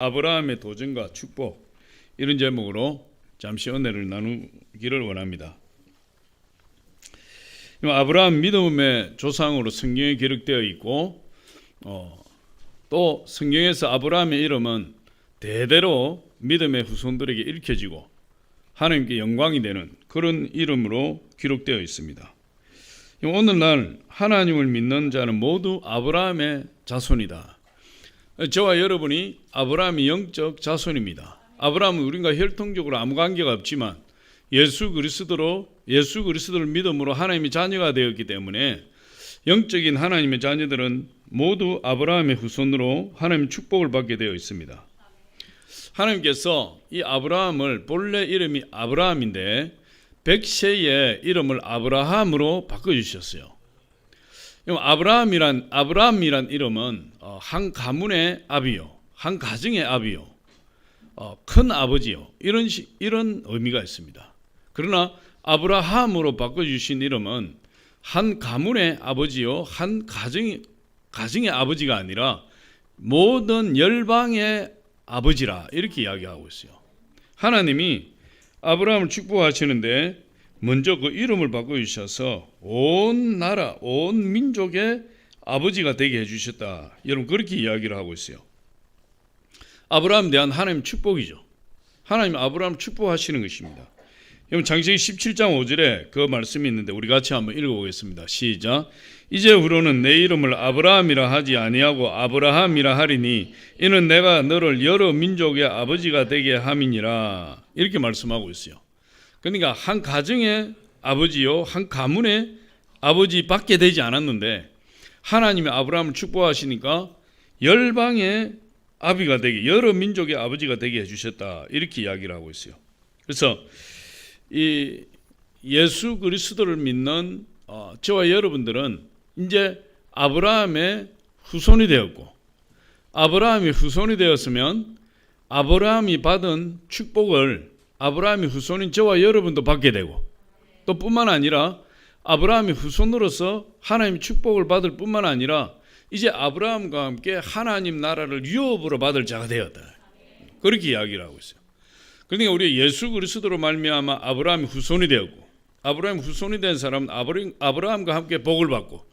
아브라함의 도전과 축복, 이런 제목으로 잠시 은혜를 나누기를 원합니다. 아브라함 믿음의 조상으로 성경에 기록되어 있고, 또 성경에서 아브라함의 이름은 대대로 믿음의 후손들에게 읽혀지고 하나님께 영광이 되는 그런 이름으로 기록되어 있습니다. 오늘날 하나님을 믿는 자는 모두 아브라함의 자손이다. 저와 여러분이 아브라함의 영적 자손입니다. 아브라함은 우리가 혈통적으로 아무 관계가 없지만 예수 그리스도를 믿음으로 하나님의 자녀가 되었기 때문에 영적인 하나님의 자녀들은 모두 아브라함의 후손으로 하나님의 축복을 받게 되어 있습니다. 하나님께서 이 아브라함을 본래 이름이 아브라함인데 백세의 이름을 아브라함으로 바꿔주셨어요. 아브라함이란 이름은 한 가문의 아비요, 한 가정의 아비요, 큰 아버지요, 이런 의미가 있습니다. 그러나 아브라함으로 바꿔주신 이름은 한 가문의 아버지요, 한 가정의 아버지가 아니라 모든 열방의 아버지라, 이렇게 이야기하고 있어요. 하나님이 아브라함을 축복하시는데 먼저 그 이름을 바꿔주셔서 온 나라, 온 민족의 아버지가 되게 해주셨다. 여러분, 그렇게 이야기를 하고 있어요. 아브라함에 대한 하나님의 축복이죠. 하나님 아브라함을 축복하시는 것입니다. 여러분, 창세기 17장 5절에 그 말씀이 있는데 우리 같이 한번 읽어보겠습니다. 시작. 이제 후로는 내 이름을 아브라함이라 하지 아니하고 아브라함이라 하리니 이는 내가 너를 여러 민족의 아버지가 되게 함이니라. 이렇게 말씀하고 있어요. 그러니까 한 가정의 아버지요, 한 가문의 아버지밖에 되지 않았는데 하나님이 아브라함을 축복하시니까 열방의 아비가 되게, 여러 민족의 아버지가 되게 해주셨다, 이렇게 이야기를 하고 있어요. 그래서 이 예수 그리스도를 믿는 저와 여러분들은 이제 아브라함의 후손이 되었고, 아브라함이 후손이 되었으면 아브라함이 받은 축복을 아브라함의 후손인 저와 여러분도 받게 되고, 또 뿐만 아니라 아브라함의 후손으로서 하나님의 축복을 받을 뿐만 아니라 이제 아브라함과 함께 하나님 나라를 유업으로 받을 자가 되었다, 그렇게 이야기를 하고 있어요. 그러니까 우리 예수 그리스도로 말미암아 아브라함의 후손이 되었고, 아브라함의 후손이 된 사람은 아브라함과 함께 복을 받고,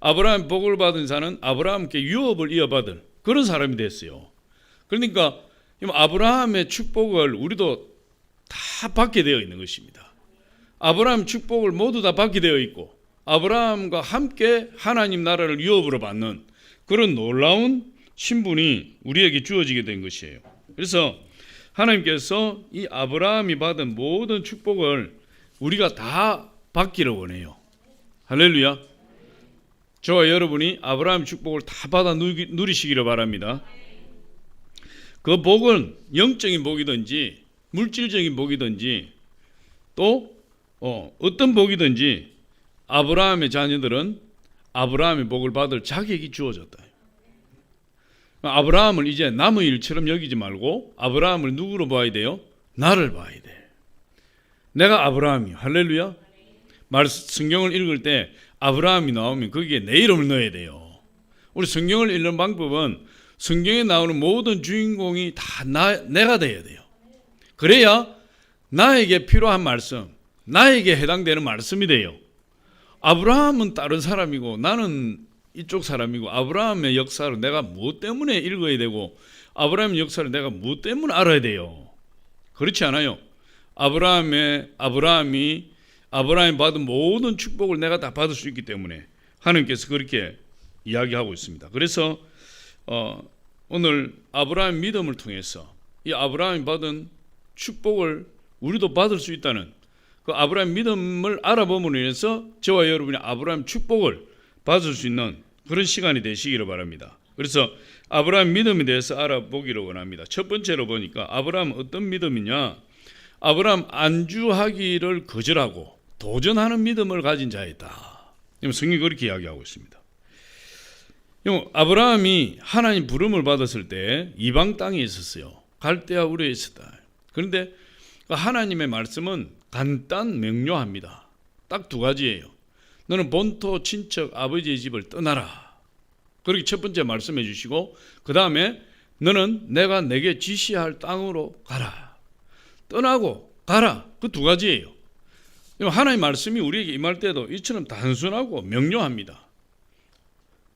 아브라함 복을 받은 자는 아브라함께 유업을 이어받을 그런 사람이 됐어요. 그러니까 아브라함의 축복을 우리도 다 받게 되어 있는 것입니다. 아브라함 축복을 모두 다 받게 되어 있고, 아브라함과 함께 하나님 나라를 유업으로 받는 그런 놀라운 신분이 우리에게 주어지게 된 것이에요. 그래서 하나님께서 이 아브라함이 받은 모든 축복을 우리가 다 받기를 원해요. 할렐루야. 저와 여러분이 아브라함 축복을 다 받아 누리시기를 바랍니다. 그 복은 영적인 복이든지 물질적인 복이든지 또 어떤 복이든지 아브라함의 자녀들은 아브라함의 복을 받을 자격이 주어졌다. 아브라함을 이제 남의 일처럼 여기지 말고 아브라함을 누구로 봐야 돼요? 나를 봐야 돼. 내가 아브라함이요. 할렐루야. 성경을 읽을 때 아브라함이 나오면 거기에 내 이름을 넣어야 돼요. 우리 성경을 읽는 방법은 성경에 나오는 모든 주인공이 다 내가 돼야 돼요. 그래야 나에게 필요한 말씀, 나에게 해당되는 말씀이 돼요. 아브라함은 다른 사람이고 나는 이쪽 사람이고, 아브라함의 역사를 내가 무엇 때문에 읽어야 되고 아브라함의 역사를 내가 무엇 때문에 알아야 돼요. 그렇지 않아요. 아브라함이 받은 모든 축복을 내가 다 받을 수 있기 때문에 하나님께서 그렇게 이야기하고 있습니다. 그래서 오늘 아브라함 믿음을 통해서 이 아브라함이 받은 축복을 우리도 받을 수 있다는 그 아브라함 믿음을 알아봄으로 인해서 저와 여러분이 아브라함 축복을 받을 수 있는 그런 시간이 되시기를 바랍니다. 그래서 아브라함 믿음에 대해서 알아보기를 원합니다. 첫 번째로 보니까 아브라함은 어떤 믿음이냐? 아브라함 안주하기를 거절하고 도전하는 믿음을 가진 자였다. 성경이 그렇게 이야기하고 있습니다. 아브라함이 하나님 부름을 받았을 때 이방 땅에 있었어요. 갈대아 우르에 있었다. 그런데 하나님의 말씀은 간단 명료합니다. 딱 두 가지예요. 너는 본토 친척 아버지의 집을 떠나라. 그렇게 첫 번째 말씀해 주시고, 그 다음에 너는 내가 내게 지시할 땅으로 가라. 떠나고 가라. 그 두 가지예요. 하나님의 말씀이 우리에게 임할 때도 이처럼 단순하고 명료합니다.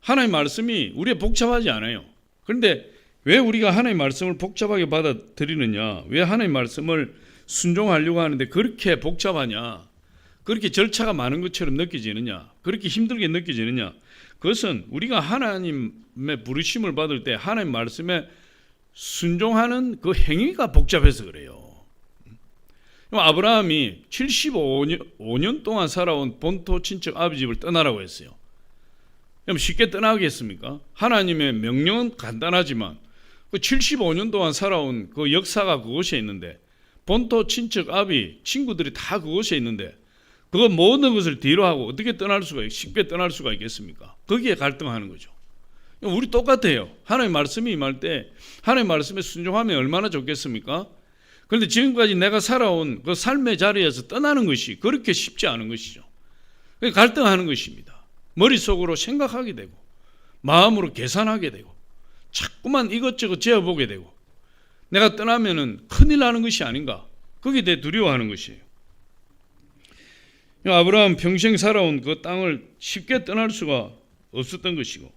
하나님의 말씀이 우리에 복잡하지 않아요. 그런데 왜 우리가 하나님의 말씀을 복잡하게 받아들이느냐? 왜 하나님의 말씀을 순종하려고 하는데 그렇게 복잡하냐? 그렇게 절차가 많은 것처럼 느껴지느냐? 그렇게 힘들게 느껴지느냐? 그것은 우리가 하나님의 부르심을 받을 때 하나님 말씀에 순종하는 그 행위가 복잡해서 그래요. 아브라함이 75년 동안 살아온 본토 친척 아비 집을 떠나라고 했어요. 그럼 쉽게 떠나겠습니까? 하나님의 명령은 간단하지만 그 75년 동안 살아온 그 역사가 그곳에 있는데, 본토 친척 아비 친구들이 다 그곳에 있는데 그거 모든 것을 뒤로 하고 어떻게 쉽게 떠날 수가 있겠습니까? 거기에 갈등하는 거죠. 우리 똑같아요. 하나님의 말씀이 임할 때 하나님의 말씀에 순종하면 얼마나 좋겠습니까? 그런데 지금까지 내가 살아온 그 삶의 자리에서 떠나는 것이 그렇게 쉽지 않은 것이죠. 갈등하는 것입니다. 머릿속으로 생각하게 되고 마음으로 계산하게 되고 자꾸만 이것저것 재어보게 되고 내가 떠나면은 큰일 나는 것이 아닌가, 거기에 대해 두려워하는 것이에요. 아브라함 평생 살아온 그 땅을 쉽게 떠날 수가 없었던 것이고,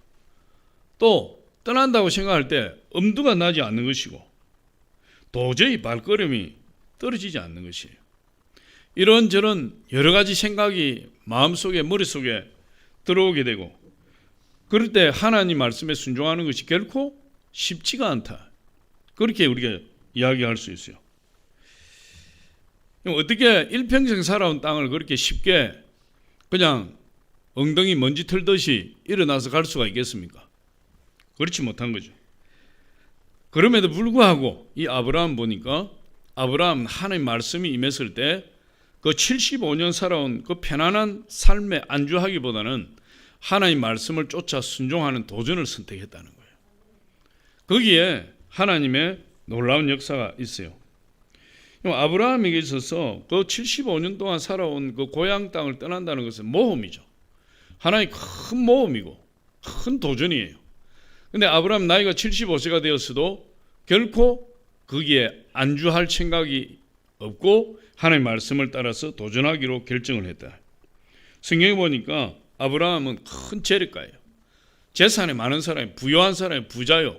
또 떠난다고 생각할 때 엄두가 나지 않는 것이고, 도저히 발걸음이 떨어지지 않는 것이에요. 이런저런 여러 가지 생각이 마음속에 머릿속에 들어오게 되고, 그럴 때 하나님 말씀에 순종하는 것이 결코 쉽지가 않다, 그렇게 우리가 이야기할 수 있어요. 어떻게 일평생 살아온 땅을 그렇게 쉽게 그냥 엉덩이 먼지 털듯이 일어나서 갈 수가 있겠습니까? 그렇지 못한 거죠. 그럼에도 불구하고 이 아브라함 보니까, 아브라함 하나님 말씀이 임했을 때 그 75년 살아온 그 편안한 삶에 안주하기보다는 하나님 말씀을 쫓아 순종하는 도전을 선택했다는 거예요. 거기에 하나님의 놀라운 역사가 있어요. 아브라함에게 있어서 그 75년 동안 살아온 그 고향 땅을 떠난다는 것은 모험이죠. 하나의 큰 모험이고 큰 도전이에요. 근데 아브라함 나이가 75세가 되었어도 결코 거기에 안주할 생각이 없고 하나님의 말씀을 따라서 도전하기로 결정을 했다. 성경에 보니까 아브라함은 큰 재력가예요. 재산이 많은 사람이, 부유한 사람이, 부자요.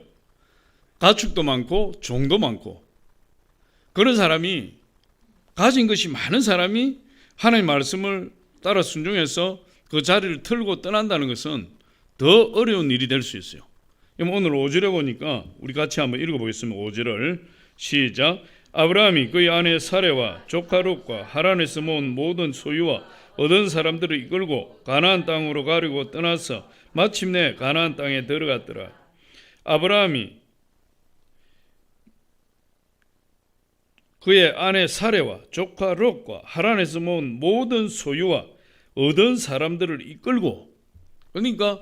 가축도 많고 종도 많고, 그런 사람이, 가진 것이 많은 사람이 하나님의 말씀을 따라 순종해서 그 자리를 털고 떠난다는 것은 더 어려운 일이 될 수 있어요. 오늘 5절에 보니까 우리 같이 한번 읽어보겠습니다. 5절을 시작. 아브라함이 그의 아내 사레와 조카 롯과 하란에서 모은 모든 소유와 얻은 사람들을 이끌고 가나안 땅으로 가려고 떠나서 마침내 가나안 땅에 들어갔더라. 아브라함이 그의 아내 사레와 조카 롯과 하란에서 모은 모든 소유와 얻은 사람들을 이끌고, 그러니까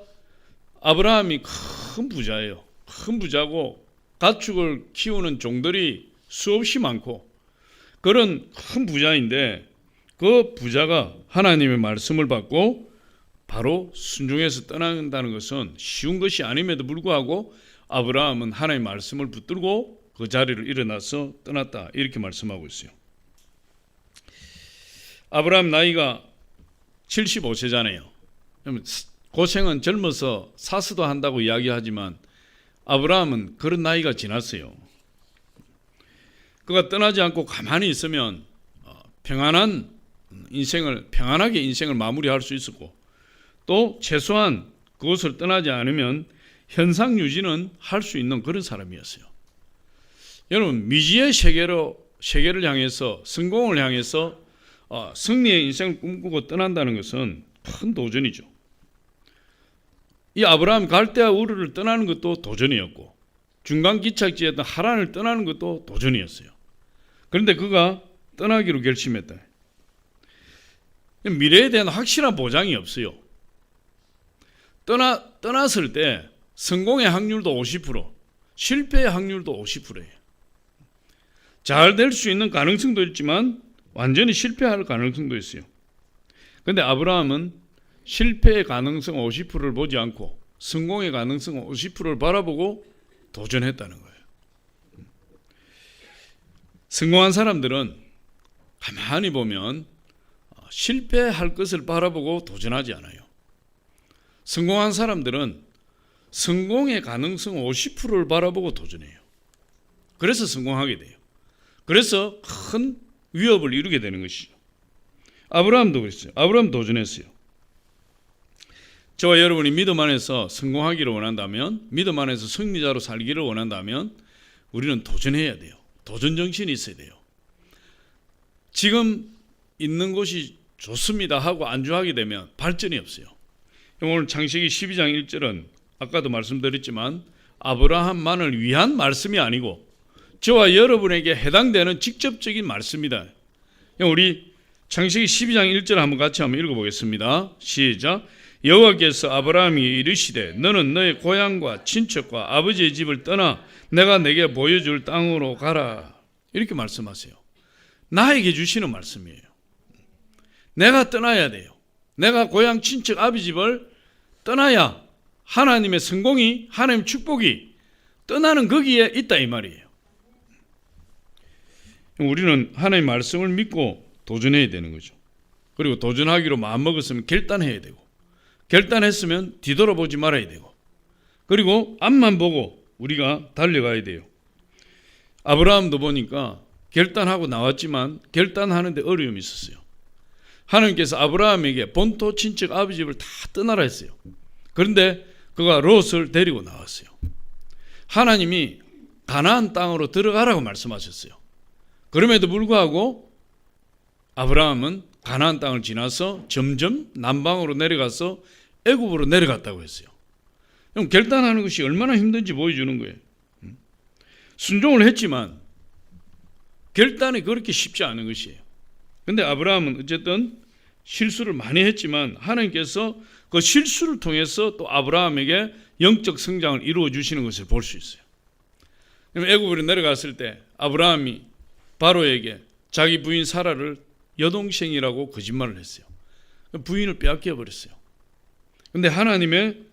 아브라함이 큰 부자예요. 큰 부자고 가축을 키우는 종들이 수없이 많고 그런 큰 부자인데, 그 부자가 하나님의 말씀을 받고 바로 순종해서 떠난다는 것은 쉬운 것이 아님에도 불구하고 아브라함은 하나님의 말씀을 붙들고 그 자리를 일어나서 떠났다, 이렇게 말씀하고 있어요. 아브라함 나이가 75세잖아요. 고생은 젊어서 사스도 한다고 이야기하지만 아브라함은 그런 나이가 지났어요. 그가 떠나지 않고 가만히 있으면 평안하게 인생을 마무리할 수 있었고, 또 최소한 그것을 떠나지 않으면 현상 유지는 할 수 있는 그런 사람이었어요. 여러분, 미지의 세계를 향해서, 성공을 향해서 승리의 인생을 꿈꾸고 떠난다는 것은 큰 도전이죠. 이 아브라함 갈대아 우르를 떠나는 것도 도전이었고, 중간 기착지였던 하란을 떠나는 것도 도전이었어요. 그런데 그가 떠나기로 결심했다. 미래에 대한 확실한 보장이 없어요. 떠났을 때 성공의 확률도 50%, 실패의 확률도 50%예요. 잘 될 수 있는 가능성도 있지만 완전히 실패할 가능성도 있어요. 그런데 아브라함은 실패의 가능성 50%를 보지 않고 성공의 가능성 50%를 바라보고 도전했다는 거예요. 성공한 사람들은 가만히 보면 실패할 것을 바라보고 도전하지 않아요. 성공한 사람들은 성공의 가능성 50%를 바라보고 도전해요. 그래서 성공하게 돼요. 그래서 큰 위협을 이루게 되는 것이죠. 아브라함도 그랬어요. 아브라함 도전했어요. 저와 여러분이 믿음 안에서 성공하기를 원한다면, 믿음 안에서 승리자로 살기를 원한다면 우리는 도전해야 돼요. 도전 정신이 있어야 돼요. 지금 있는 곳이 좋습니다 하고 안주하게 되면 발전이 없어요. 오늘 창세기 12장 1절은 아까도 말씀드렸지만 아브라함만을 위한 말씀이 아니고 저와 여러분에게 해당되는 직접적인 말씀이다. 우리 창세기 12장 1절 한번 같이 한번 읽어보겠습니다. 시작. 여호와께서 아브라함이 이르시되 너는 너의 고향과 친척과 아버지의 집을 떠나 내가 내게 보여줄 땅으로 가라. 이렇게 말씀하세요. 나에게 주시는 말씀이에요. 내가 떠나야 돼요. 내가 고향 친척 아버지 집을 떠나야 하나님의 성공이, 하나님의 축복이 떠나는 거기에 있다 이 말이에요. 우리는 하나님의 말씀을 믿고 도전해야 되는 거죠. 그리고 도전하기로 마음먹었으면 결단해야 되고, 결단했으면 뒤돌아보지 말아야 되고, 그리고 앞만 보고 우리가 달려가야 돼요. 아브라함도 보니까 결단하고 나왔지만 결단하는데 어려움이 있었어요. 하나님께서 아브라함에게 본토 친척 아버지 집을 다 떠나라 했어요. 그런데 그가 롯을 데리고 나왔어요. 하나님이 가나안 땅으로 들어가라고 말씀하셨어요. 그럼에도 불구하고 아브라함은 가나안 땅을 지나서 점점 남방으로 내려가서 애굽으로 내려갔다고 했어요. 그럼 결단하는 것이 얼마나 힘든지 보여주는 거예요. 순종을 했지만 결단이 그렇게 쉽지 않은 것이에요. 그런데 아브라함은 어쨌든 실수를 많이 했지만 하나님께서 그 실수를 통해서 또 아브라함에게 영적 성장을 이루어 주시는 것을 볼 수 있어요. 애굽으로 내려갔을 때 아브라함이 바로에게 자기 부인 사라를 여동생이라고 거짓말을 했어요. 부인을 빼앗겨 버렸어요. 그런데 하나님의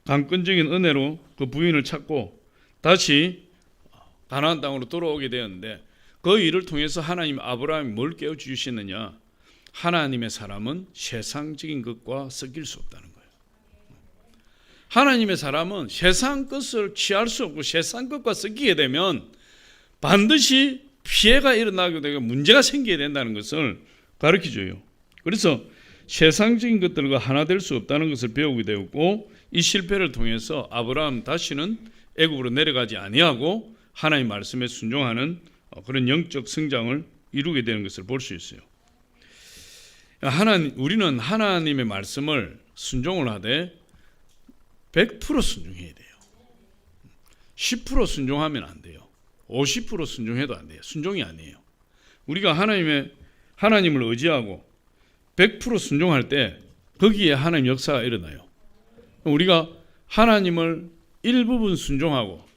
강권적인 은혜로 그 부인을 찾고 다시 가나안 땅으로 돌아오게 되었는데 그 일을 통해서 하나님 아브라함이 뭘 깨워주시느냐? 하나님의 사람은 세상적인 것과 섞일 수 없다는 거예요. 하나님의 사람은 세상 것을 취할 수 없고 세상 것과 섞이게 되면 반드시 피해가 일어나게 되고 문제가 생기게 된다는 것을 가르쳐줘요. 그래서 세상적인 것들과 하나 될 수 없다는 것을 배우게 되었고 이 실패를 통해서 아브라함 다시는 애굽으로 내려가지 아니하고 하나님 말씀에 순종하는 그런 영적 성장을 이루게 되는 것을 볼 수 있어요. 우리는 하나님의 말씀을 순종을 하되 100% 순종해야 돼요. 10% 순종하면 안 돼요. 50% 순종해도 안 돼요. 순종이 아니에요. 우리가 하나님을 의지하고 100% 순종할 때 거기에 하나님 역사가 일어나요. 우리가 하나님을 일부분 순종하고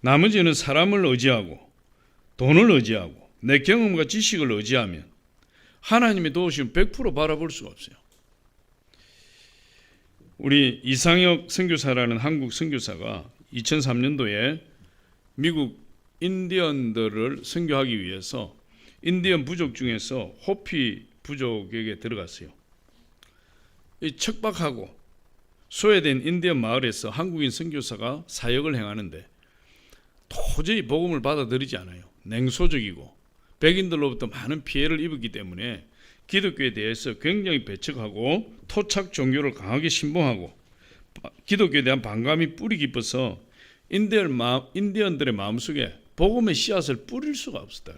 나머지는 사람을 의지하고 돈을 의지하고 내 경험과 지식을 의지하면 하나님의 도우심을 100% 바라볼 수가 없어요. 우리 이상혁 선교사라는 한국 선교사가 2003년도에 미국 인디언들을 선교하기 위해서 인디언 부족 중에서 호피 부족에게 들어갔어요. 이 척박하고 소외된 인디언 마을에서 한국인 선교사가 사역을 행하는데 도저히 복음을 받아들이지 않아요. 냉소적이고 백인들로부터 많은 피해를 입었기 때문에 기독교에 대해서 굉장히 배척하고 토착 종교를 강하게 신봉하고 기독교에 대한 반감이 뿌리 깊어서 인디언들의 마음속에 복음의 씨앗을 뿌릴 수가 없었다.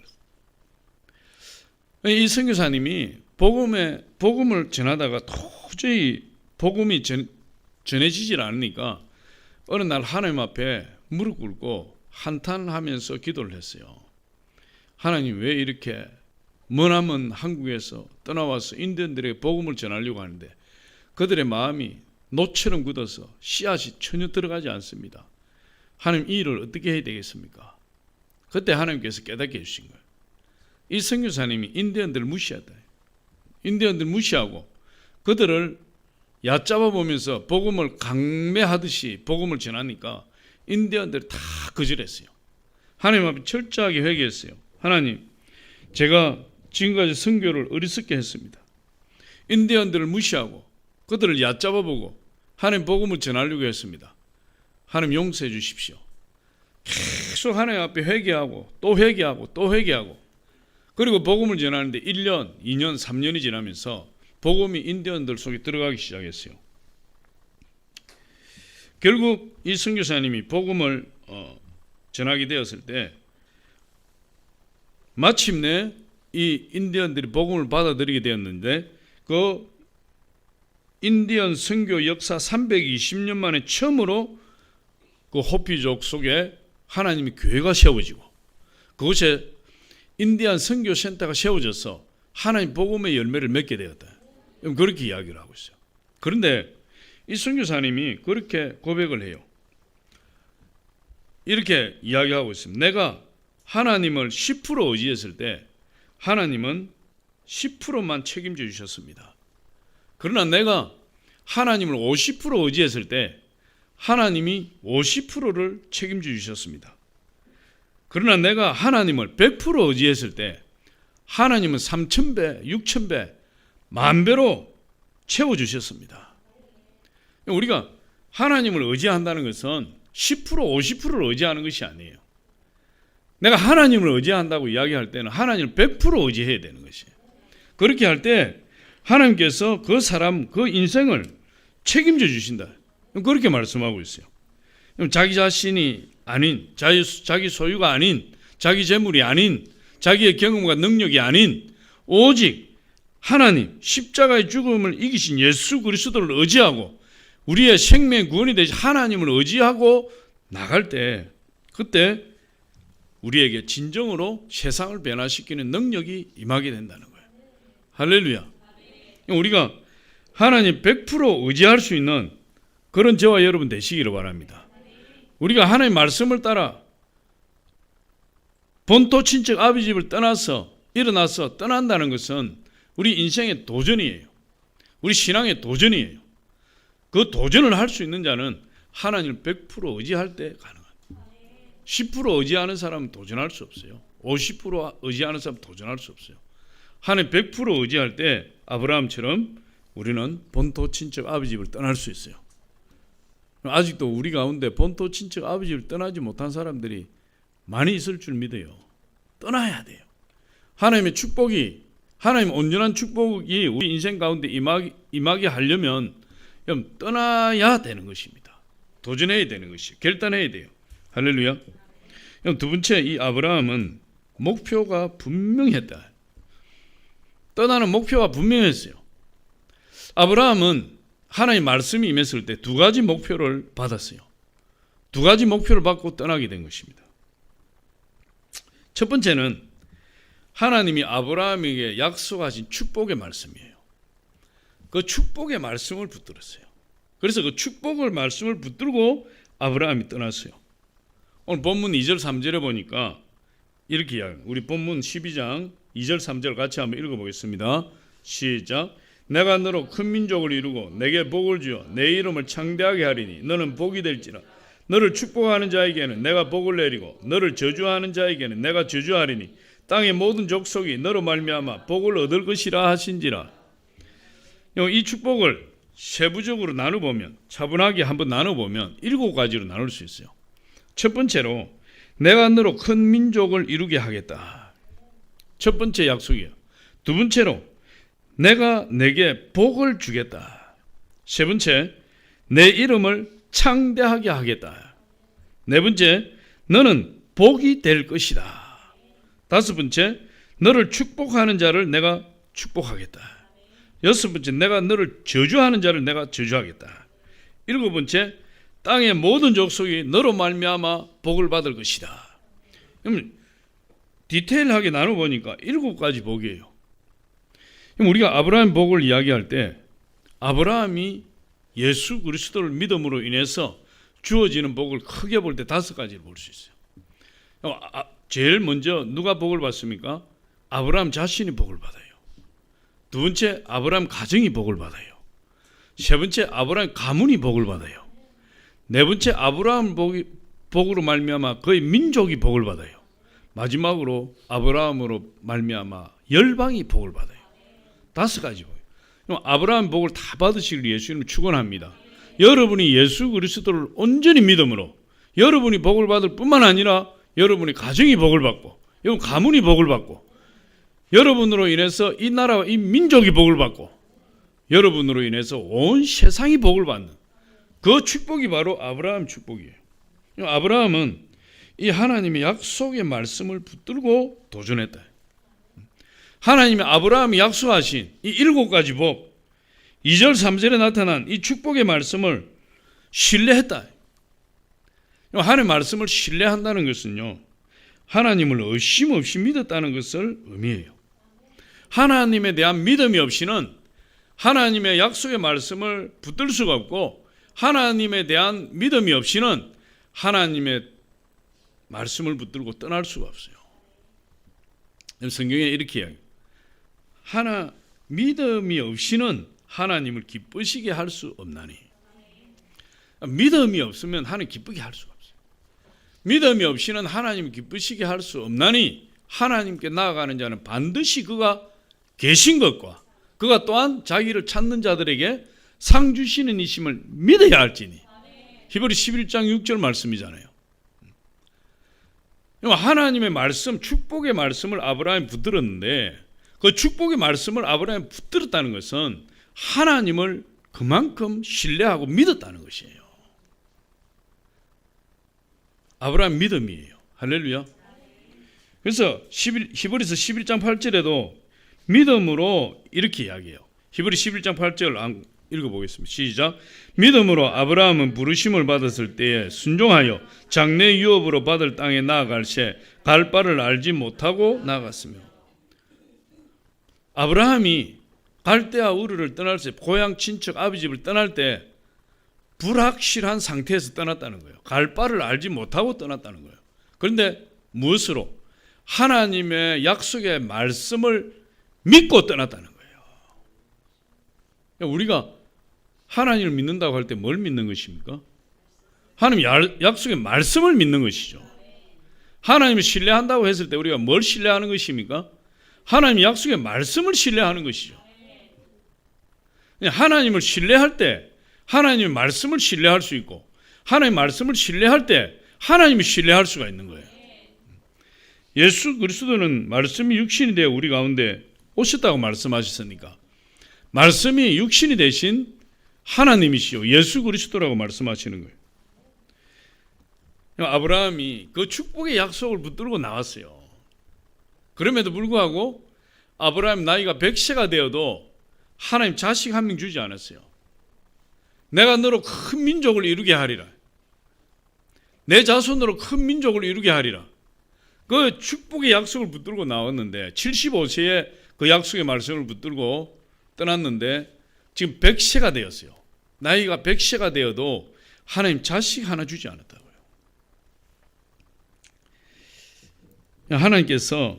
이 선교사님이 복음을 전하다가 도저히 복음이 전해지질 않으니까 어느 날 하나님 앞에 무릎 꿇고 한탄하면서 기도를 했어요. 하나님, 왜 이렇게 머나먼 한국에서 떠나와서 인디언들에게 복음을 전하려고 하는데 그들의 마음이 노처럼 굳어서 씨앗이 전혀 들어가지 않습니다. 하나님, 이 일을 어떻게 해야 되겠습니까? 그때 하나님께서 깨닫게 해주신 거예요. 이 선교사님이 인디언들을 무시하다. 인디언들 무시하고 그들을 얕잡아 보면서 복음을 강매하듯이 복음을 전하니까 인디언들이 다 거절했어요. 하나님 앞에 철저하게 회개했어요. 하나님, 제가 지금까지 선교를 어리석게 했습니다. 인디언들을 무시하고 그들을 얕잡아보고 하나님 복음을 전하려고 했습니다. 하나님 용서해 주십시오. 계속 하나님 앞에 회개하고 또 회개하고 또 회개하고, 그리고 복음을 전하는데 1년, 2년, 3년이 지나면서 복음이 인디언들 속에 들어가기 시작했어요. 결국 이 선교사님이 복음을 전하게 되었을 때 마침내 이 인디언들이 복음을 받아들이게 되었는데, 그 인디언 선교 역사 320년 만에 처음으로 그 호피족 속에 하나님의 교회가 세워지고 그곳에 인디안 선교 센터가 세워져서 하나님 복음의 열매를 맺게 되었다. 그렇게 이야기를 하고 있어요. 그런데 이 선교사님이 그렇게 고백을 해요. 이렇게 이야기하고 있습니다. 내가 하나님을 10% 의지했을 때 하나님은 10%만 책임져 주셨습니다. 그러나 내가 하나님을 50% 의지했을 때 하나님이 50%를 책임져 주셨습니다. 그러나 내가 하나님을 100% 의지했을 때 하나님은 3,000배, 6,000배, 만배로 채워주셨습니다. 우리가 하나님을 의지한다는 것은 10%, 50%를 의지하는 것이 아니에요. 내가 하나님을 의지한다고 이야기할 때는 하나님을 100% 의지해야 되는 것이에요. 그렇게 할 때 하나님께서 그 사람, 그 인생을 책임져 주신다. 그렇게 말씀하고 있어요. 자기 자신이 아닌, 자기 소유가 아닌, 자기 재물이 아닌, 자기의 경험과 능력이 아닌 오직 하나님, 십자가의 죽음을 이기신 예수 그리스도를 의지하고 우리의 생명 구원이 되신 하나님을 의지하고 나갈 때, 그때 우리에게 진정으로 세상을 변화시키는 능력이 임하게 된다는 거예요. 할렐루야. 우리가 하나님 100% 의지할 수 있는 그런 저와 여러분 되시기를 바랍니다. 우리가 하나님 말씀을 따라 본토 친척 아버지 집을 떠나서 일어나서 떠난다는 것은 우리 인생의 도전이에요. 우리 신앙의 도전이에요. 그 도전을 할 수 있는 자는 하나님을 100% 의지할 때 가능합니다. 10% 의지하는 사람은 도전할 수 없어요. 50% 의지하는 사람은 도전할 수 없어요. 하나님 100% 의지할 때 아브라함처럼 우리는 본토 친척 아버지 집을 떠날 수 있어요. 아직도 우리 가운데 본토 친척 아버지 집을 떠나지 못한 사람들이 많이 있을 줄 믿어요. 떠나야 돼요. 하나님의 축복이, 하나님 온전한 축복이 우리 인생 가운데 임하게 하려면 떠나야 되는 것입니다. 도전해야 되는 것이에요. 결단해야 돼요. 할렐루야. 두 번째, 이 아브라함은 목표가 분명했다. 떠나는 목표가 분명했어요. 아브라함은 하나님 말씀이 임했을 때 두 가지 목표를 받았어요. 두 가지 목표를 받고 떠나게 된 것입니다. 첫 번째는 하나님이 아브라함에게 약속하신 축복의 말씀이에요. 그 축복의 말씀을 붙들었어요. 그래서 그 축복의 말씀을 붙들고 아브라함이 떠났어요. 오늘 본문 2절 3절에 보니까 이렇게 이야기해요. 우리 본문 12장 2절 3절 같이 한번 읽어보겠습니다. 시작. 내가 너로 큰 민족을 이루고 내게 복을 주어 내 이름을 창대하게 하리니 너는 복이 될지라. 너를 축복하는 자에게는 내가 복을 내리고 너를 저주하는 자에게는 내가 저주하리니 땅의 모든 족속이 너로 말미암아 복을 얻을 것이라 하신지라. 이 축복을 세부적으로 나눠보면, 차분하게 한번 나눠보면 7가지로 나눌 수 있어요. 첫 번째로 내가 너로 큰 민족을 이루게 하겠다. 첫 번째 약속이에요. 두 번째로 내가 내게 복을 주겠다. 세 번째, 내 이름을 창대하게 하겠다. 네 번째, 너는 복이 될 것이다. 다섯 번째, 너를 축복하는 자를 내가 축복하겠다. 여섯 번째, 내가 너를 저주하는 자를 내가 저주하겠다. 일곱 번째, 땅의 모든 족속이 너로 말미암아 복을 받을 것이다. 그러면 디테일하게 나눠보니까 7가지 복이에요. 우리가 아브라함 복을 이야기할 때 아브라함이 예수 그리스도를 믿음으로 인해서 주어지는 복을 크게 볼 때 5가지를 볼 수 있어요. 제일 먼저 누가 복을 받습니까? 아브라함 자신이 복을 받아요. 두 번째, 아브라함 가정이 복을 받아요. 세 번째, 아브라함 가문이 복을 받아요. 네 번째, 아브라함 복으로 말미암아 그의 민족이 복을 받아요. 마지막으로 아브라함으로 말미암아 열방이 복을 받아요. 5가지 복. 아브라함 복을 다 받으시길 예수님은 축원합니다. 여러분이 예수 그리스도를 온전히 믿음으로 여러분이 복을 받을 뿐만 아니라 여러분의 가정이 복을 받고 여러분 가문이 복을 받고 여러분으로 인해서 이 나라와 이 민족이 복을 받고 여러분으로 인해서 온 세상이 복을 받는 그 축복이 바로 아브라함 축복이에요. 아브라함은 이 하나님의 약속의 말씀을 붙들고 도전했다. 하나님이 아브라함이 약속하신 이 7가지 복 2절 3절에 나타난 이 축복의 말씀을 신뢰했다. 하나님의 말씀을 신뢰한다는 것은요, 하나님을 의심 없이 믿었다는 것을 의미해요. 하나님에 대한 믿음이 없이는 하나님의 약속의 말씀을 붙들 수가 없고 하나님에 대한 믿음이 없이는 하나님의 말씀을 붙들고 떠날 수가 없어요. 성경에 이렇게 이야기해요. 믿음이 없이는 하나님을 기쁘시게 할 수 없나니. 믿음이 없으면 하나님 기쁘게 할 수가 없어요. 믿음이 없이는 하나님을 기쁘시게 할 수 없나니 하나님께 나아가는 자는 반드시 그가 계신 것과 그가 또한 자기를 찾는 자들에게 상 주시는 이심을 믿어야 할지니. 히브리 11장 6절 말씀이잖아요. 하나님의 말씀, 축복의 말씀을 아브라함이 붙들었는데 그 축복의 말씀을 아브라함이 붙들었다는 것은 하나님을 그만큼 신뢰하고 믿었다는 것이에요. 아브라함 믿음이에요. 할렐루야. 그래서 히브리서 11장 8절에도 믿음으로 이렇게 이야기해요. 히브리 11장 8절 읽어보겠습니다. 시작. 믿음으로 아브라함은 부르심을 받았을 때에 순종하여 장래 유업으로 받을 땅에 나아갈새 갈 바를 알지 못하고 나아갔으며. 아브라함이 갈대아 우르를 떠날 때 고향 친척 아비 집을 떠날 때 불확실한 상태에서 떠났다는 거예요. 갈 바를 알지 못하고 떠났다는 거예요. 그런데 무엇으로? 하나님의 약속의 말씀을 믿고 떠났다는 거예요. 우리가 하나님을 믿는다고 할 때 뭘 믿는 것입니까? 하나님 약속의 말씀을 믿는 것이죠. 하나님을 신뢰한다고 했을 때 우리가 뭘 신뢰하는 것입니까? 하나님의 약속의 말씀을 신뢰하는 것이죠. 하나님을 신뢰할 때 하나님의 말씀을 신뢰할 수 있고 하나님의 말씀을 신뢰할 때 하나님을 신뢰할 수가 있는 거예요. 예수 그리스도는 말씀이 육신이 되어 우리 가운데 오셨다고 말씀하셨으니까 말씀이 육신이 되신 하나님이시요 예수 그리스도라고 말씀하시는 거예요. 아브라함이 그 축복의 약속을 붙들고 나왔어요. 그럼에도 불구하고 아브라함 나이가 100세가 되어도 하나님 자식 한 명 주지 않았어요. 내가 너로 큰 민족을 이루게 하리라. 내 자손으로 큰 민족을 이루게 하리라. 그 축복의 약속을 붙들고 나왔는데 75세에 그 약속의 말씀을 붙들고 떠났는데 지금 100세가 되었어요. 나이가 100세가 되어도 하나님 자식 하나 주지 않았다고요. 하나님께서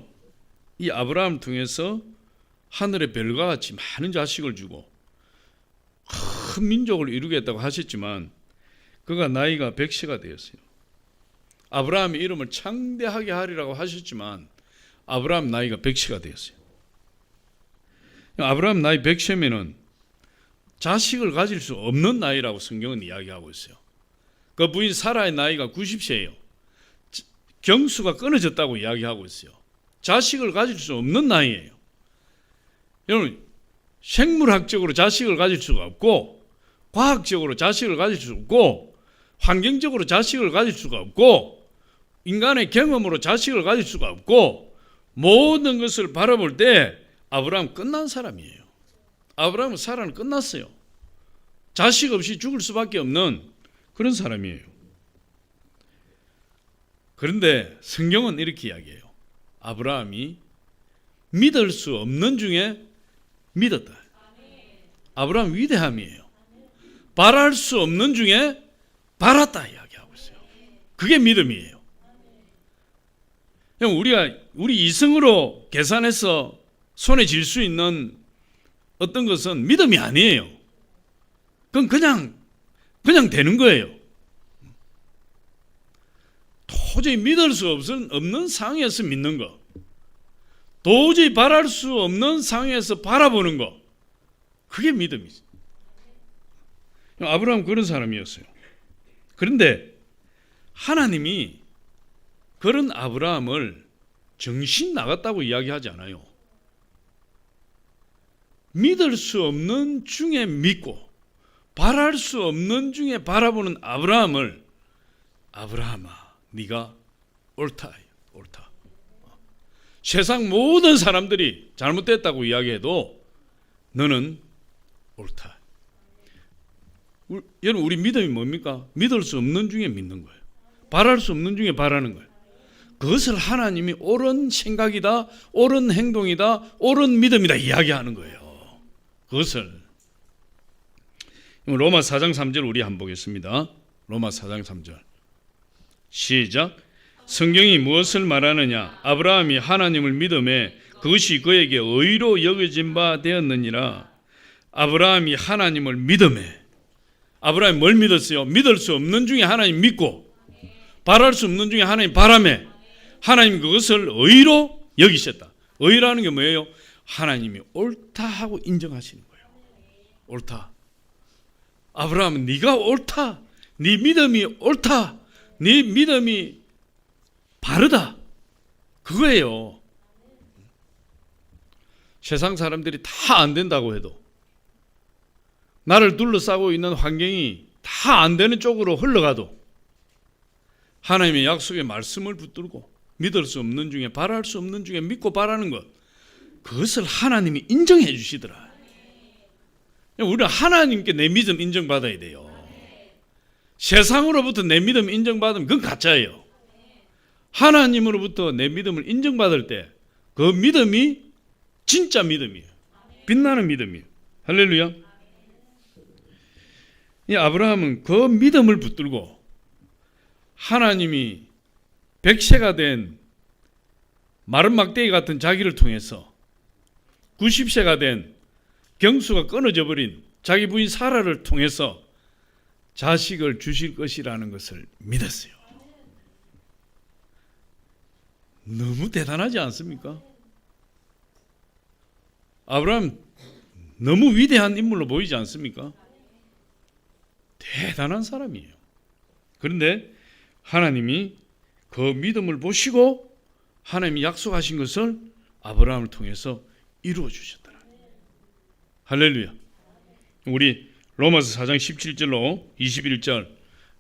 이 아브라함을 통해서 하늘의 별과 같이 많은 자식을 주고 큰 민족을 이루겠다고 하셨지만 그가 나이가 100세가 되었어요. 아브라함의 이름을 창대하게 하리라고 하셨지만 아브라함 나이가 100세가 되었어요. 아브라함 나이 100세면은 자식을 가질 수 없는 나이라고 성경은 이야기하고 있어요. 그 부인 사라의 나이가 90세예요. 경수가 끊어졌다고 이야기하고 있어요. 자식을 가질 수 없는 나이예요. 여러분, 생물학적으로 자식을 가질 수가 없고 과학적으로 자식을 가질 수 없고 환경적으로 자식을 가질 수가 없고 인간의 경험으로 자식을 가질 수가 없고 모든 것을 바라볼 때 아브라함은 끝난 사람이에요. 아브라함은 사랑은 끝났어요. 자식 없이 죽을 수밖에 없는 그런 사람이에요. 그런데 성경은 이렇게 이야기해요. 아브라함이 믿을 수 없는 중에 믿었다. 아브라함 위대함이에요. 바랄 수 없는 중에 바랐다 이야기하고 있어요. 그게 믿음이에요. 우리 이성으로 계산해서 손에 쥘 수 있는 어떤 것은 믿음이 아니에요. 그건 그냥 되는 거예요. 도저히 믿을 수 없는 상황에서 믿는 거, 도저히 바랄 수 없는 상황에서 바라보는 거, 그게 믿음이죠. 아브라함은 그런 사람이었어요. 그런데 하나님이 그런 아브라함을 정신 나갔다고 이야기하지 않아요. 믿을 수 없는 중에 믿고 바랄 수 없는 중에 바라보는 아브라함을 아브라함아 네가 옳다. 세상 모든 사람들이 잘못됐다고 이야기해도 너는 옳다. 여러분, 우리 믿음이 뭡니까? 믿을 수 없는 중에 믿는 거예요. 바랄 수 없는 중에 바라는 거예요. 그것을 하나님이 옳은 생각이다, 옳은 행동이다, 옳은 믿음이다 이야기하는 거예요. 그것을 로마 4장 3절 우리 한번 보겠습니다. 로마 4장 3절 시작. 성경이 무엇을 말하느냐? 아브라함이 하나님을 믿음에 그것이 그에게 의로 여겨진 바 되었느니라. 아브라함이 하나님을 믿음에, 아브라함이 뭘 믿었어요? 믿을 수 없는 중에 하나님 믿고 바랄 수 없는 중에 하나님 바라매 하나님 그것을 의로 여기셨다. 의라는 게 뭐예요? 하나님이 옳다 하고 인정하시는 거예요. 옳다. 아브라함은 네가 옳다. 네 믿음이 옳다. 네 믿음이 바르다. 그거예요. 세상 사람들이 다 안 된다고 해도, 나를 둘러싸고 있는 환경이 다 안 되는 쪽으로 흘러가도 하나님의 약속의 말씀을 붙들고 믿을 수 없는 중에 바랄 수 없는 중에 믿고 바라는 것, 그것을 하나님이 인정해 주시더라. 우리는 하나님께 내 믿음 인정받아야 돼요. 세상으로부터 내 믿음 인정받으면 그건 가짜예요. 하나님으로부터 내 믿음을 인정받을 때 그 믿음이 진짜 믿음이에요. 빛나는 믿음이에요. 할렐루야. 이 아브라함은 그 믿음을 붙들고 하나님이 백세가 된 마른 막대기 같은 자기를 통해서 90세가 된 경수가 끊어져 버린 자기 부인 사라를 통해서 자식을 주실 것이라는 것을 믿었어요. 너무 대단하지 않습니까? 아브라함 너무 위대한 인물로 보이지 않습니까? 대단한 사람이에요. 그런데 하나님이 그 믿음을 보시고 하나님이 약속하신 것을 아브라함을 통해서 이루어 주셨더라. 할렐루야. 우리 로마서 4장 17절로 21절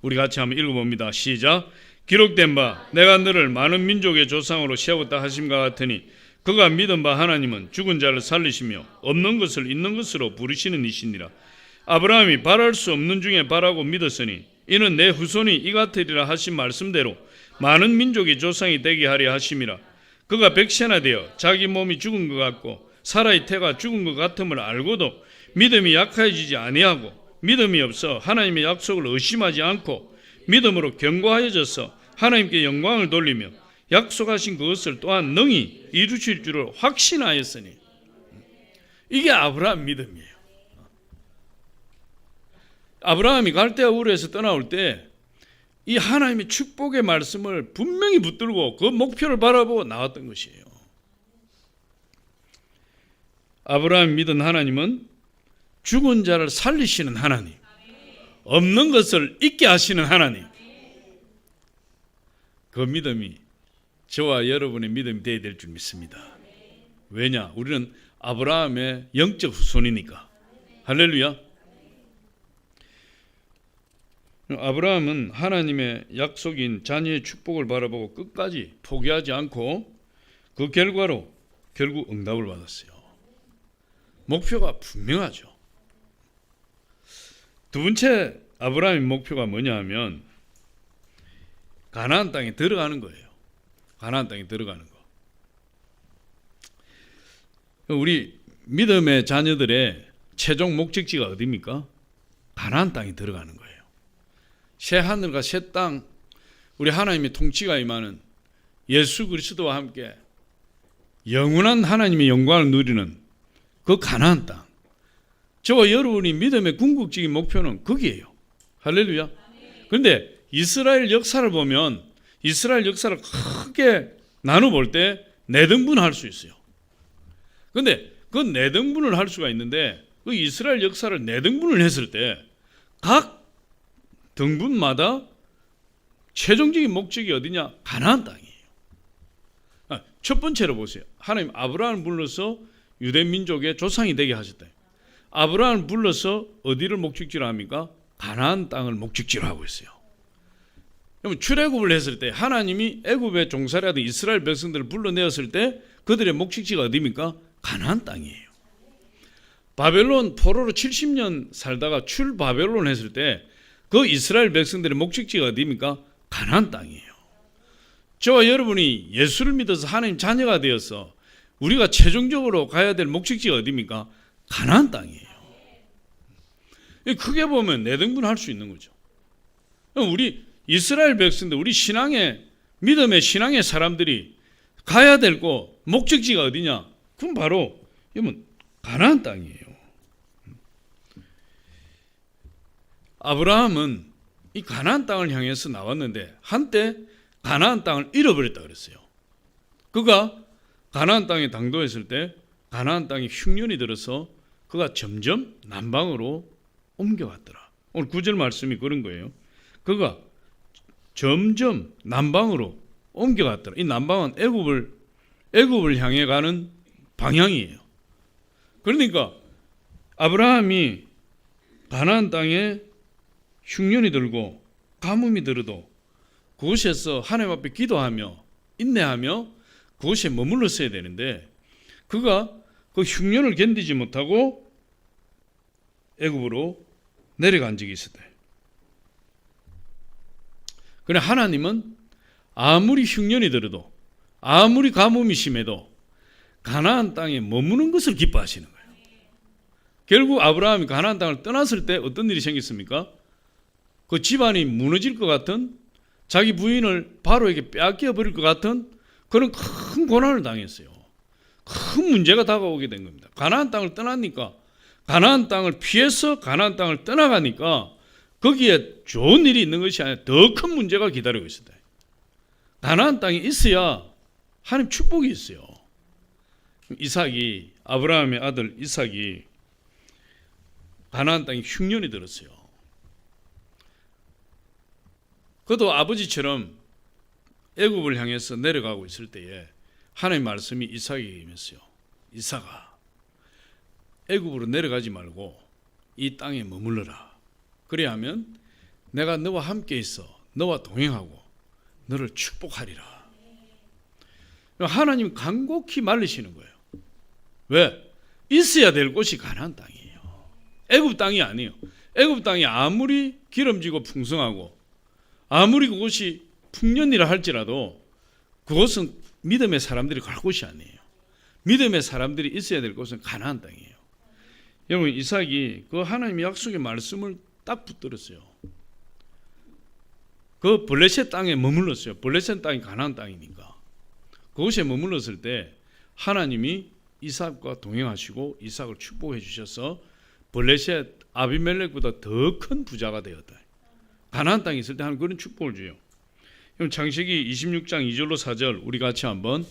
우리 같이 한번 읽어봅니다. 시작. 기록된 바 내가 너를 많은 민족의 조상으로 세웠다 하심과 같으니 그가 믿은 바 하나님은 죽은 자를 살리시며 없는 것을 있는 것으로 부르시는 이시니라. 아브라함이 바랄 수 없는 중에 바라고 믿었으니 이는 내 후손이 이 같으리라 하신 말씀대로 많은 민족의 조상이 되게 하려 하심이라. 그가 백세나 되어 자기 몸이 죽은 것 같고 사라의 태가 죽은 것 같음을 알고도 믿음이 약해지지 아니하고 믿음이 없어 하나님의 약속을 의심하지 않고 믿음으로 견고하여져서 하나님께 영광을 돌리며 약속하신 그것을 또한 능히 이루실 줄을 확신하였으니. 이게 아브라함 믿음이에요. 아브라함이 갈대아 우르에서 떠나올 때 이 하나님의 축복의 말씀을 분명히 붙들고 그 목표를 바라보고 나왔던 것이에요. 아브라함이 믿은 하나님은 죽은 자를 살리시는 하나님, 없는 것을 있게 하시는 하나님. 그 믿음이 저와 여러분의 믿음이 되어야 될 줄 믿습니다. 왜냐? 우리는 아브라함의 영적 후손이니까. 할렐루야. 아브라함은 하나님의 약속인 자녀의 축복을 바라보고 끝까지 포기하지 않고 그 결과로 결국 응답을 받았어요. 목표가 분명하죠. 두 번째 아브라함의 목표가 뭐냐 하면 가나안 땅에 들어가는 거예요. 가나안 땅에 들어가는 거. 우리 믿음의 자녀들의 최종 목적지가 어디입니까? 가나안 땅에 들어가는 거예요. 새 하늘과 새 땅, 우리 하나님의 통치가 임하는 예수 그리스도와 함께 영원한 하나님의 영광을 누리는 그 가나안 땅. 저와 여러분이 믿음의 궁극적인 목표는 거기에요. 할렐루야. 그런데 이스라엘 역사를 보면 이스라엘 역사를 크게 나눠볼 때 네 등분할 수 있어요. 그런데 그 네 등분을 할 수가 있는데 그 이스라엘 역사를 네 등분을 했을 때 각 등분마다 최종적인 목적이 어디냐? 가나안 땅이에요. 첫 번째로 보세요. 하나님 아브라함을 불러서 유대 민족의 조상이 되게 하셨다. 아브라함을 불러서 어디를 목적지로 합니까? 가나안 땅을 목적지로 하고 있어요. 그럼 출애굽을 했을 때 하나님이 애굽에 종살이 하던 이스라엘 백성들을 불러내었을 때 그들의 목적지가 어디입니까? 가나안 땅이에요. 바벨론 포로로 70년 살다가 출바벨론 했을 때 그 이스라엘 백성들의 목적지가 어디입니까? 가나안 땅이에요. 저와 여러분이 예수를 믿어서 하나님 자녀가 되어서 우리가 최종적으로 가야 될 목적지가 어디입니까? 가나안 땅이에요. 크게 보면 네 등분할 수 있는 거죠. 우리 이스라엘 백성들, 우리 신앙의 믿음의 신앙의 사람들이 가야 될 곳 목적지가 어디냐? 그럼 바로 이건 가나안 땅이에요. 아브라함은 이 가나안 땅을 향해서 나왔는데 한때 가나안 땅을 잃어버렸다 그랬어요. 그가 가나안 땅에 당도했을 때 가나안 땅에 흉년이 들어서 그가 점점 남방으로 옮겨갔더라. 오늘 9절 말씀이 그런 거예요. 그가 점점 남방으로 옮겨갔더라. 이 남방은 애굽을 향해 가는 방향이에요. 그러니까 아브라함이 가나안 땅에 흉년이 들고 가뭄이 들어도 그곳에서 하나님 앞에 기도하며 인내하며 그곳에 머물렀어야 되는데 그가 그 흉년을 견디지 못하고 애굽으로 내려간 적이 있었다. 그래 하나님은 아무리 흉년이 들어도 아무리 가뭄이 심해도 가나안 땅에 머무는 것을 기뻐하시는 거예요. 결국 아브라함이 가나안 땅을 떠났을 때 어떤 일이 생겼습니까? 그 집안이 무너질 것 같은 자기 부인을 바로에게 빼앗겨 버릴 것 같은 그런 큰 고난을 당했어요. 큰 문제가 다가오게 된 겁니다. 가나안 땅을 떠나니까 가나안 땅을 피해서 가나안 땅을 떠나가니까 거기에 좋은 일이 있는 것이 아니라 더 큰 문제가 기다리고 있었다. 가나안 땅에 있어야 하나님 축복이 있어요. 이삭이 아브라함의 아들 이삭이 가나안 땅에 흉년이 들었어요. 그도 아버지처럼 애굽을 향해서 내려가고 있을 때에 하나님의 말씀이 이삭에게 임했어요. 이삭아, 애굽으로 내려가지 말고 이 땅에 머물러라. 그래야 하면 내가 너와 함께 있어 너와 동행하고 너를 축복하리라. 하나님 간곡히 말리시는 거예요. 왜? 있어야 될 곳이 가나안 땅이에요. 애굽 땅이 아니에요. 애굽 땅이 아무리 기름지고 풍성하고 아무리 그곳이 풍년이라 할지라도 그곳은 믿음의 사람들이 갈 곳이 아니에요. 믿음의 사람들이 있어야 될 곳은 가나안 땅이에요. 여러분 이삭이 그 하나님의 약속의 말씀을 딱 붙들었어요. 그 블레셋 땅에 머물렀어요. 블레셋 땅이 가나안 땅이니까. 그곳에 머물렀을 때 하나님이 이삭과 동행하시고 이삭을 축복해 주셔서 블레셋 아비멜렉보다 더 큰 부자가 되었다. 가나안 땅에 있을 때 하나님 그런 축복을 줘요. 그럼 창세기 26장 2절로 4절 우리 같이 한번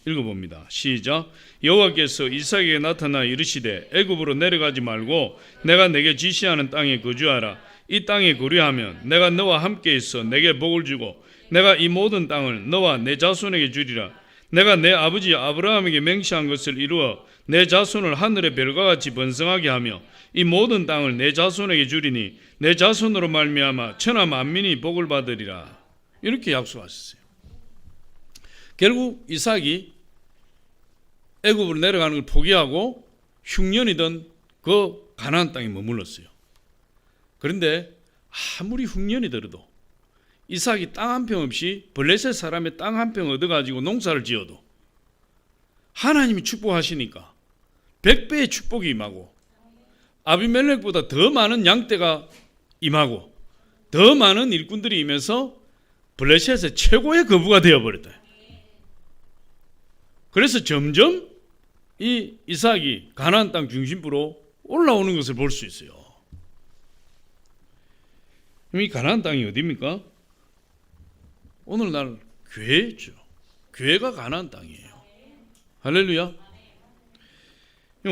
읽어봅니다. 시작. 여호와께서 이삭에게 나타나 이르시되 애굽으로 내려가지 말고 내가 내게 지시하는 땅에 거주하라. 이 땅에 거류하면 내가 너와 함께 있어 내게 복을 주고 내가 이 모든 땅을 너와 내 자손에게 주리라. 내가 내 아버지 아브라함에게 맹세한 것을 이루어 내 자손을 하늘의 별과 같이 번성하게 하며 이 모든 땅을 내 자손에게 주리니 내 자손으로 말미암아 천하 만민이 복을 받으리라. 이렇게 약속하셨어요. 결국 이삭이 애굽으로 내려가는 걸 포기하고 흉년이던 그 가나안 땅에 머물렀어요. 그런데 아무리 흉년이 들어도 이삭이 땅 한 평 없이 블레셋 사람의 땅 한 평 얻어가지고 농사를 지어도 하나님이 축복하시니까 100배의 축복이 임하고 아비멜렉보다 더 많은 양떼가 임하고 더 많은 일꾼들이 임해서 블레셋의 최고의 거부가 되어버렸다. 그래서 점점 이 이삭이 가나안 땅 중심부로 올라오는 것을 볼 수 있어요. 이 가나안 땅이 어디입니까? 오늘날 교회죠. 교회가 가나안 땅이에요. 할렐루야.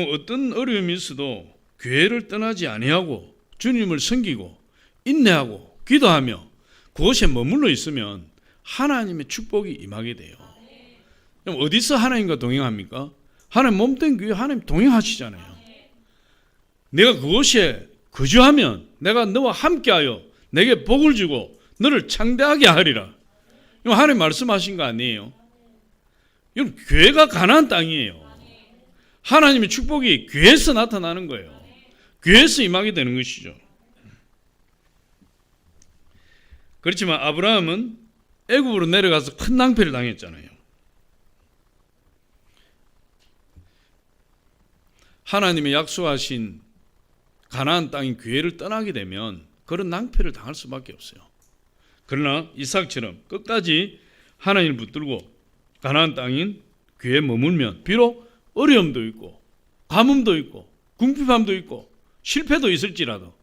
어떤 어려움이 있어도 교회를 떠나지 아니하고 주님을 섬기고 인내하고 기도하며 그곳에 머물러 있으면 하나님의 축복이 임하게 돼요. 그럼 어디서 하나님과 동행합니까? 하나님 몸된 교회 하나님 동행하시잖아요. 내가 그곳에 거주하면 내가 너와 함께하여 내게 복을 주고 너를 창대하게 하리라. 이거 하나님 말씀하신 거 아니에요? 이건 교회가 가나안 땅이에요. 하나님의 축복이 교회에서 나타나는 거예요. 교회에서 임하게 되는 것이죠. 그렇지만 아브라함은 애굽으로 내려가서 큰 낭패를 당했잖아요. 하나님의 약속하신 가나안 땅인 교회를 떠나게 되면 그런 낭패를 당할 수밖에 없어요. 그러나 이삭처럼 끝까지 하나님을 붙들고 가나안 땅인 교회에 머물면 비록 어려움도 있고 가뭄도 있고 궁핍함도 있고 실패도 있을지라도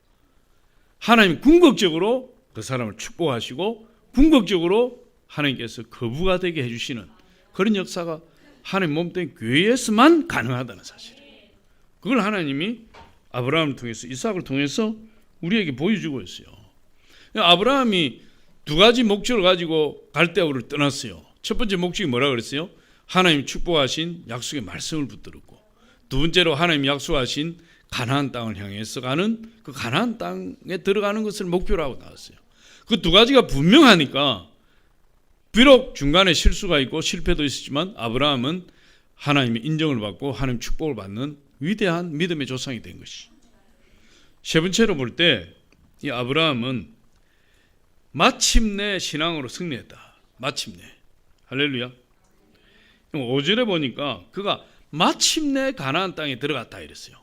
하나님 궁극적으로 그 사람을 축복하시고 궁극적으로 하나님께서 거부가 되게 해주시는 그런 역사가 하나님 몸된 교회에서만 가능하다는 사실이에요. 그걸 하나님이 아브라함을 통해서 이삭을 통해서 우리에게 보여주고 있어요. 아브라함이 두 가지 목적을 가지고 갈대아우를 떠났어요. 첫 번째 목적이 뭐라 그랬어요? 하나님 축복하신 약속의 말씀을 붙들었고, 두 번째로 하나님 약속하신 가나안 땅을 향해서 가는 그 가나안 땅에 들어가는 것을 목표로 하고 나왔어요. 그 두 가지가 분명하니까 비록 중간에 실수가 있고 실패도 있었지만 아브라함은 하나님의 인정을 받고 하나님 축복을 받는 위대한 믿음의 조상이 된 것이. 세 번째로 볼 때 이 아브라함은 마침내 신앙으로 승리했다. 마침내. 할렐루야. 5절에 보니까 그가 마침내 가나안 땅에 들어갔다 이랬어요.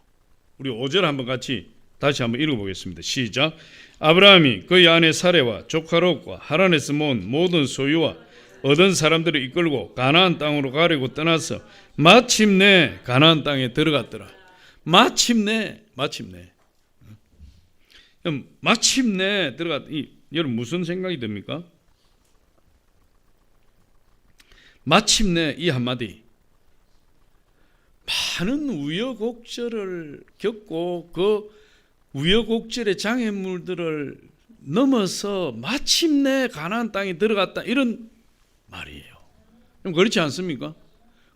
우리 5절 한번 같이 다시 한번 읽어보겠습니다. 시작. 아브라함이 그의 아내 사레와 조카 롯과 하란에서 모은 모든 소유와 얻은 사람들을 이끌고 가나안 땅으로 가려고 떠나서 마침내 가나안 땅에 들어갔더라. 마침내 들어갔. 여러분 무슨 생각이 듭니까? 마침내 이 한마디. 많은 우여곡절을 겪고 그 우여곡절의 장애물들을 넘어서 마침내 가나안 땅에 들어갔다 이런 말이에요. 그럼 그렇지 않습니까?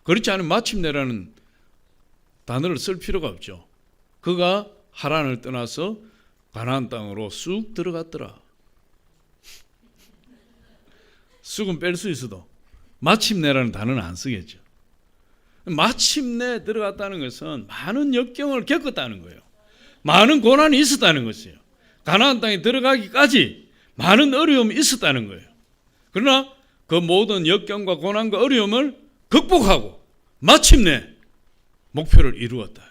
그렇지 않으면 마침내라는 단어를 쓸 필요가 없죠. 그가 하란을 떠나서 가나안 땅으로 쑥 들어갔더라. 쑥은 뺄 수 있어도 마침내라는 단어는 안 쓰겠죠. 마침내 들어갔다는 것은 많은 역경을 겪었다는 거예요. 많은 고난이 있었다는 것이에요. 가나안 땅에 들어가기까지 많은 어려움이 있었다는 거예요. 그러나 그 모든 역경과 고난과 어려움을 극복하고 마침내 목표를 이루었다.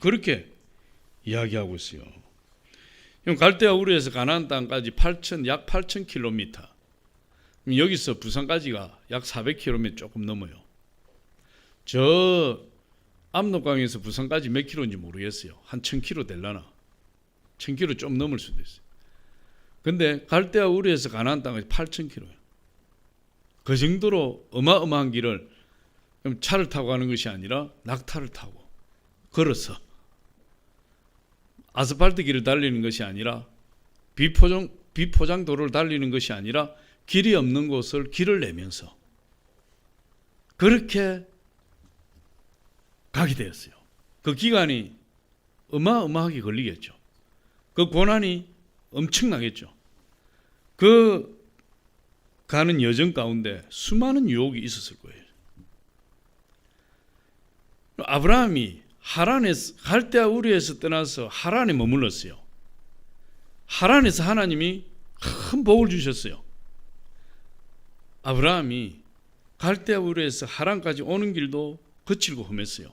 그렇게 이야기하고 있어요. 갈대아 우르에서 가나안 땅까지 약 8,000km. 여기서 부산까지가 약 400km 조금 넘어요. 저 압록강에서 부산까지 몇 킬로인지 모르겠어요. 한 1,000km 될라나? 1,000km 좀 넘을 수도 있어요. 근데 갈대아 우르에서 가나안 땅까지 8,000km예요. 그 정도로 어마어마한 길을 차를 타고 가는 것이 아니라 낙타를 타고 걸어서 아스팔트 길을 달리는 것이 아니라 비포장 도로를 달리는 것이 아니라 길이 없는 곳을 길을 내면서 그렇게 가게 되었어요. 그 기간이 어마어마하게 걸리겠죠. 그 고난이 엄청나겠죠. 그 가는 여정 가운데 수많은 유혹이 있었을 거예요. 아브라함이 하란에서 갈대아 우르에서 떠나서 하란에 머물렀어요. 하란에서 하나님이 큰 복을 주셨어요. 아브라함이 갈대아 우르에서 하란까지 오는 길도 거칠고 험했어요.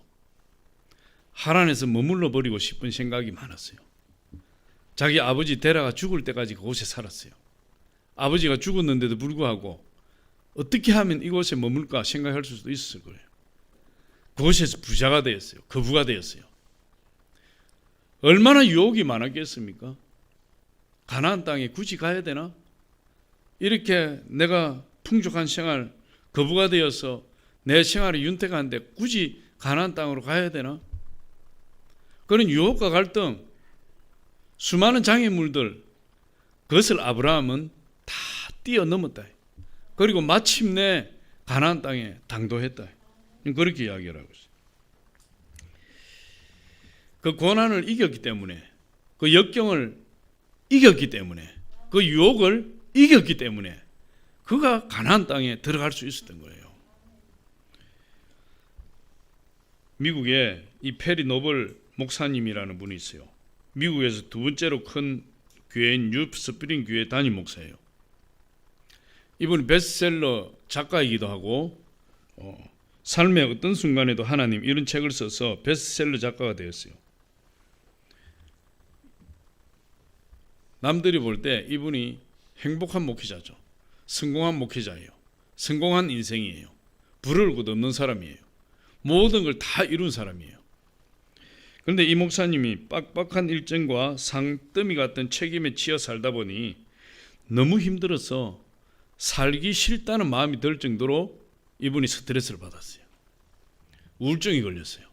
하란에서 머물러 버리고 싶은 생각이 많았어요. 자기 아버지 데라가 죽을 때까지 그곳에 살았어요. 아버지가 죽었는데도 불구하고 어떻게 하면 이곳에 머물까 생각할 수도 있었을 거예요. 그곳에서 부자가 되었어요. 거부가 되었어요. 얼마나 유혹이 많았겠습니까? 가나안 땅에 굳이 가야 되나? 이렇게 내가 풍족한 생활 거부가 되어서 내 생활이 윤택한데 굳이 가나안 땅으로 가야 되나? 그런 유혹과 갈등, 수많은 장애물들, 그것을 아브라함은 다 뛰어넘었다. 그리고 마침내 가나안 땅에 당도했다. 그렇게 이야기를 하고 있어요. 그 고난을 이겼기 때문에, 그 역경을 이겼기 때문에, 그 유혹을 이겼기 때문에 그가 가나안 땅에 들어갈 수 있었던 거예요. 미국에 이 페리 노블 목사님이라는 분이 있어요. 미국에서 두 번째로 큰 교회인 뉴 스프링 교회 담임 목사예요. 이분이 베스트셀러 작가이기도 하고 삶의 어떤 순간에도 하나님 이런 책을 써서 베스트셀러 작가가 되었어요. 남들이 볼 때 이분이 행복한 목회자죠. 성공한 목회자예요. 성공한 인생이에요. 부러울 것 없는 사람이에요. 모든 걸 다 이룬 사람이에요. 그런데 이 목사님이 빡빡한 일정과 상더미 같은 책임에 치여 살다 보니 너무 힘들어서 살기 싫다는 마음이 들 정도로 이분이 스트레스를 받았어요. 우울증이 걸렸어요.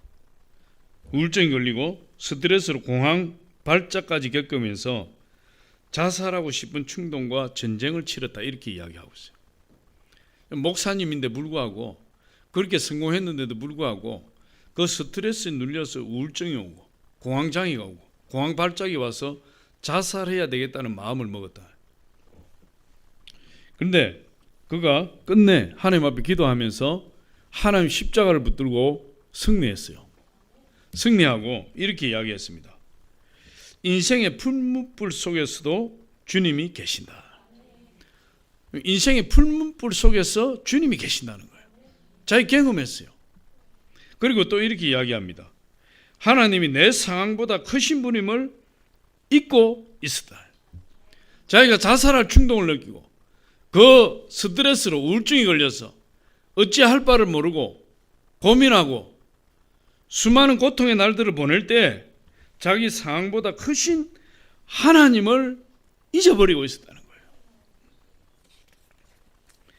우울증이 걸리고 스트레스로 공황 발작까지 겪으면서 자살하고 싶은 충동과 전쟁을 치렀다 이렇게 이야기하고 있어요. 목사님인데 불구하고 그렇게 성공했는데도 불구하고 그 스트레스에 눌려서 우울증이 오고 공황장애가 오고 공황 발작이 와서 자살해야 되겠다는 마음을 먹었다. 그런데 그가 끝내 하나님 앞에 기도하면서 하나님 십자가를 붙들고 승리했어요. 승리하고 이렇게 이야기했습니다. 인생의 풀문불 속에서도 주님이 계신다. 인생의 풀문불 속에서 주님이 계신다는 거예요. 자기 경험했어요. 그리고 또 이렇게 이야기합니다. 하나님이 내 상황보다 크신 분임을 잊고 있었다. 자기가 자살할 충동을 느끼고 그 스트레스로 우울증이 걸려서 어찌할 바를 모르고 고민하고 수많은 고통의 날들을 보낼 때 자기 상황보다 크신 하나님을 잊어버리고 있었다는 거예요.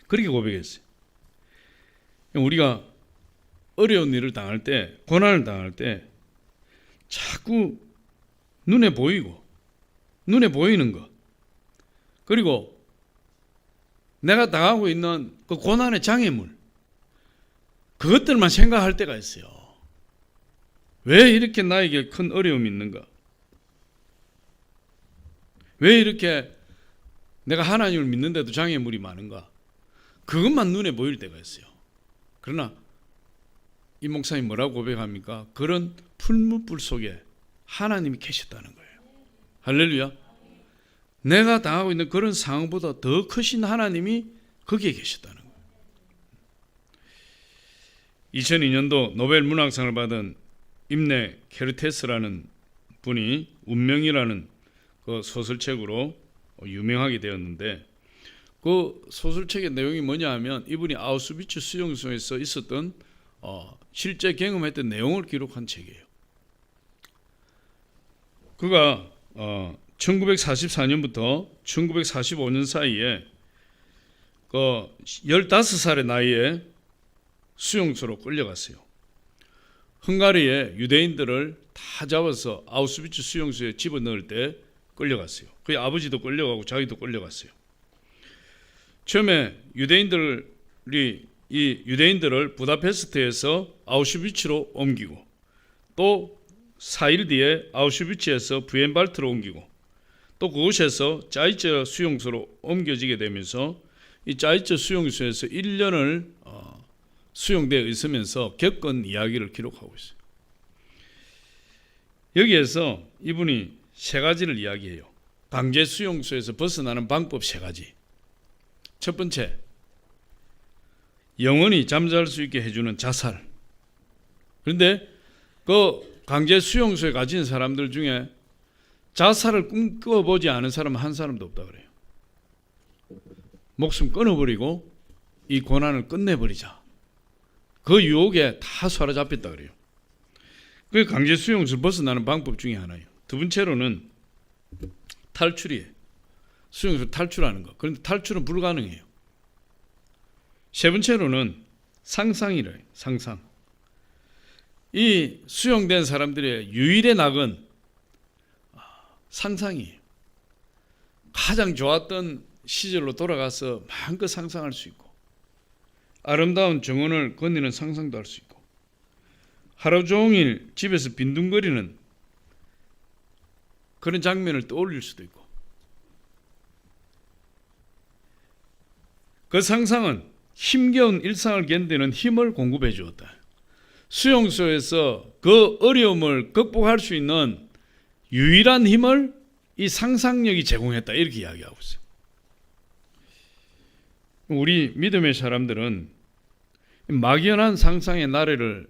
그렇게 고백했어요. 우리가 어려운 일을 당할 때, 고난을 당할 때 자꾸 눈에 보이고 눈에 보이는 것, 그리고 내가 당하고 있는 그 고난의 장애물, 그것들만 생각할 때가 있어요. 왜 이렇게 나에게 큰 어려움이 있는가? 왜 이렇게 내가 하나님을 믿는데도 장애물이 많은가? 그것만 눈에 보일 때가 있어요. 그러나 이 목사님 뭐라고 고백합니까? 그런 풀무불 속에 하나님이 계셨다는 거예요. 할렐루야. 내가 당하고 있는 그런 상황보다 더 크신 하나님이 거기에 계셨다는 거예요. 2002년도 노벨 문학상을 받은 임내 케르테스라는 분이 운명이라는 그 소설책으로 유명하게 되었는데, 그 소설책의 내용이 뭐냐 하면 이분이 아우슈비츠 수용소에서 있었던 실제 경험했던 내용을 기록한 책이에요. 그가 1944년부터 1945년 사이에 그 15살의 나이에 수용소로 끌려갔어요. 헝가리의 유대인들을 다 잡아서 아우슈비츠 수용소에 집어넣을 때 끌려갔어요. 그의 아버지도 끌려가고 자기도 끌려갔어요. 처음에 유대인들을 부다페스트에서 아우슈비츠로 옮기고, 또 4일 뒤에 아우슈비츠에서 부엔발트로 옮기고, 또 그곳에서 짜이처 수용소로 옮겨지게 되면서 이 짜이처 수용소에서 1년을 수용되어 있으면서 겪은 이야기를 기록하고 있어요. 여기에서 이분이 세 가지를 이야기해요. 강제 수용소에서 벗어나는 방법 세 가지. 첫 번째, 영원히 잠잘 수 있게 해주는 자살. 그런데 그 강제 수용소에 갇힌 사람들 중에 자살을 꿈꿔보지 않은 사람은 한 사람도 없다 그래요. 목숨 끊어버리고 이 고난을 끝내버리자. 그 유혹에 다 사로잡혔다 그래요. 그게 강제 수용소에서 벗어나는 방법 중에 하나예요. 두 번째로는 탈출이에요. 수용소를 탈출하는 것. 그런데 탈출은 불가능해요. 세 번째로는 상상이래요. 상상. 이 수용된 사람들의 유일의 낙은 상상이에요. 가장 좋았던 시절로 돌아가서 마음껏 상상할 수 있고, 아름다운 정원을 거니는 상상도 할 수 있고, 하루 종일 집에서 빈둥거리는 그런 장면을 떠올릴 수도 있고, 그 상상은 힘겨운 일상을 견디는 힘을 공급해 주었다. 수용소에서 그 어려움을 극복할 수 있는 유일한 힘을 이 상상력이 제공했다, 이렇게 이야기하고 있어요. 우리 믿음의 사람들은 막연한 상상의 나래를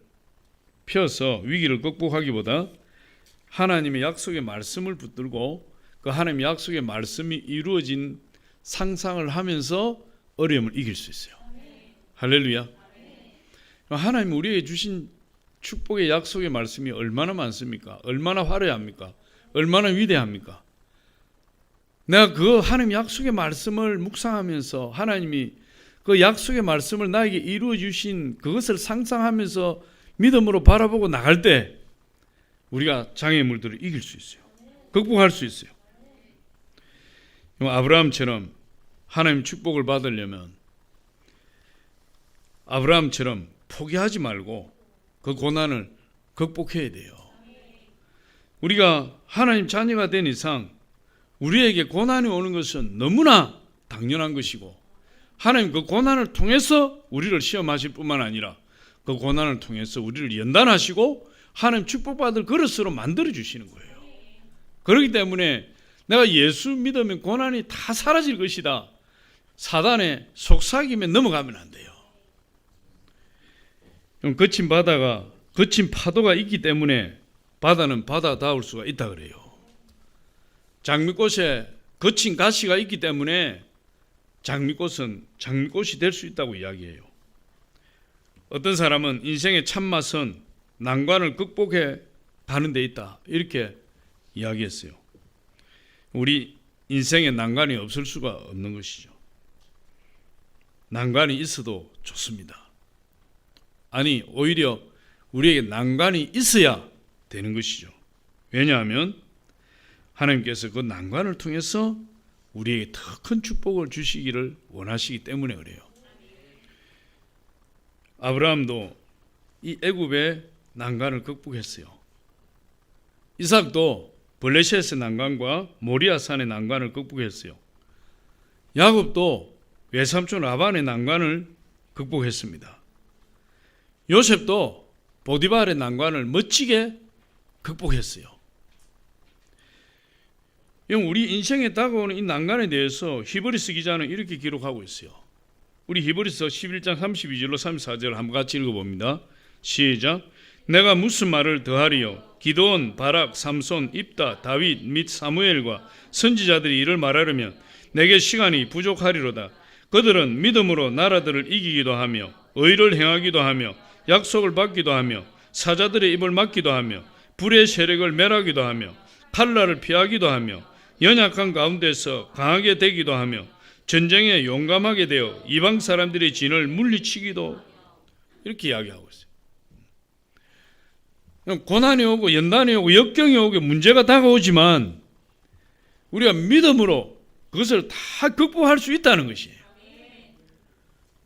펴서 위기를 극복하기보다 하나님의 약속의 말씀을 붙들고 그 하나님의 약속의 말씀이 이루어진 상상을 하면서 어려움을 이길 수 있어요. 할렐루야. 하나님 우리에게 주신 축복의 약속의 말씀이 얼마나 많습니까? 얼마나 화려합니까? 얼마나 위대합니까? 내가 그 하나님 약속의 말씀을 묵상하면서 하나님이 그 약속의 말씀을 나에게 이루어 주신 그것을 상상하면서 믿음으로 바라보고 나갈 때 우리가 장애물들을 이길 수 있어요. 극복할 수 있어요. 아브라함처럼 하나님 축복을 받으려면 아브라함처럼 포기하지 말고 그 고난을 극복해야 돼요. 우리가 하나님 자녀가 된 이상 우리에게 고난이 오는 것은 너무나 당연한 것이고, 하나님 그 고난을 통해서 우리를 시험하실 뿐만 아니라 그 고난을 통해서 우리를 연단하시고 하나님 축복받을 그릇으로 만들어 주시는 거예요. 그렇기 때문에 내가 예수 믿으면 고난이 다 사라질 것이다, 사단의 속삭임에 넘어가면 안 돼요. 거친 바다가, 거친 파도가 있기 때문에 바다는 바다다울 수가 있다 그래요. 장미꽃에 거친 가시가 있기 때문에 장미꽃은 장미꽃이 될 수 있다고 이야기해요. 어떤 사람은 인생의 참맛은 난관을 극복해 가는 데 있다, 이렇게 이야기했어요. 우리 인생에 난관이 없을 수가 없는 것이죠. 난관이 있어도 좋습니다. 아니, 오히려 우리에게 난관이 있어야 되는 것이죠. 왜냐하면 하나님께서 그 난관을 통해서 우리에게 더 큰 축복을 주시기를 원하시기 때문에 그래요. 아브라함도 이 애굽의 난관을 극복했어요. 이삭도 블레셋의 난관과 모리아산의 난관을 극복했어요. 야곱도 외삼촌 라반의 난관을 극복했습니다. 요셉도 보디발의 난관을 멋지게 극복했어요. 우리 인생에 다가오는 이 난관에 대해서 히브리서 기자는 이렇게 기록하고 있어요. 우리 히브리서 11장 32절로 34절을 한번 같이 읽어봅니다. 시작. 내가 무슨 말을 더하리요? 기드온, 바락, 삼손, 입다, 다윗 및 사무엘과 선지자들이 이를 말하려면 내게 시간이 부족하리로다. 그들은 믿음으로 나라들을 이기기도 하며 의를 행하기도 하며 약속을 받기도 하며 사자들의 입을 막기도 하며 불의 세력을 멸하기도 하며 칼날을 피하기도 하며 연약한 가운데서 강하게 되기도 하며 전쟁에 용감하게 되어 이방 사람들의 진을 물리치기도, 이렇게 이야기하고 있어요. 고난이 오고 연단이 오고 역경이 오고 문제가 다가오지만 우리가 믿음으로 그것을 다 극복할 수 있다는 것이에요.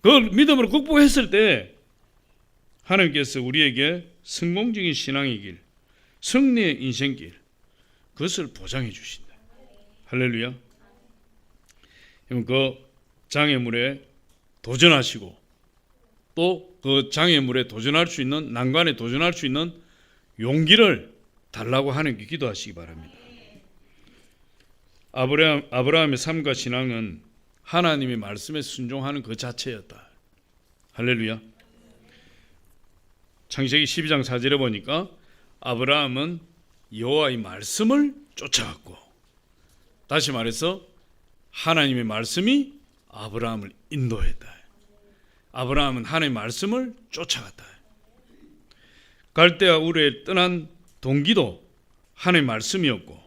그걸 믿음으로 극복했을 때 하나님께서 우리에게 성공적인 신앙의 길, 승리의 인생길, 그것을 보장해 주신다. 할렐루야. 그 장애물에 도전하시고 또 그 장애물에 도전할 수 있는, 난관에 도전할 수 있는 용기를 달라고 하나님께 기도하시기 바랍니다. 아브라함의 삶과 신앙은 하나님의 말씀에 순종하는 그 자체였다. 할렐루야. 창세기 12장 4절에 보니까 아브라함은 여호와의 말씀을 쫓아갔고, 다시 말해서 하나님의 말씀이 아브라함을 인도했다. 아브라함은 하나님의 말씀을 쫓아갔다. 갈대아 우르에 떠난 동기도 하나님의 말씀이었고,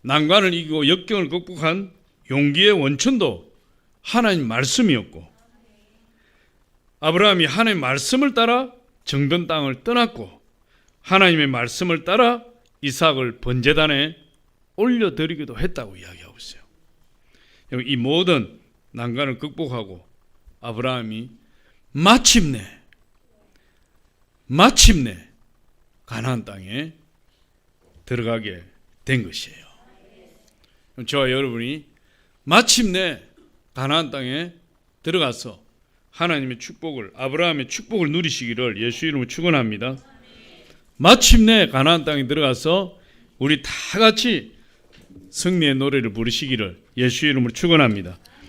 난관을 이기고 역경을 극복한 용기의 원천도 하나님 말씀이었고, 아브라함이 하나님의 말씀을 따라 정든 땅을 떠났고, 하나님의 말씀을 따라 이삭을 번제단에 올려드리기도 했다고 이야기하고 있어요. 이 모든 난관을 극복하고 아브라함이 마침내 가나안 땅에 들어가게 된 것이에요. 저와 여러분이 마침내 가나안 땅에 들어가서 하나님의 축복을, 아브라함의 축복을 누리시기를 예수 이름으로 축원합니다. 마침내 가나안 땅에 들어가서 우리 다 같이 승리의 노래를 부르시기를 예수 이름으로 축원합니다.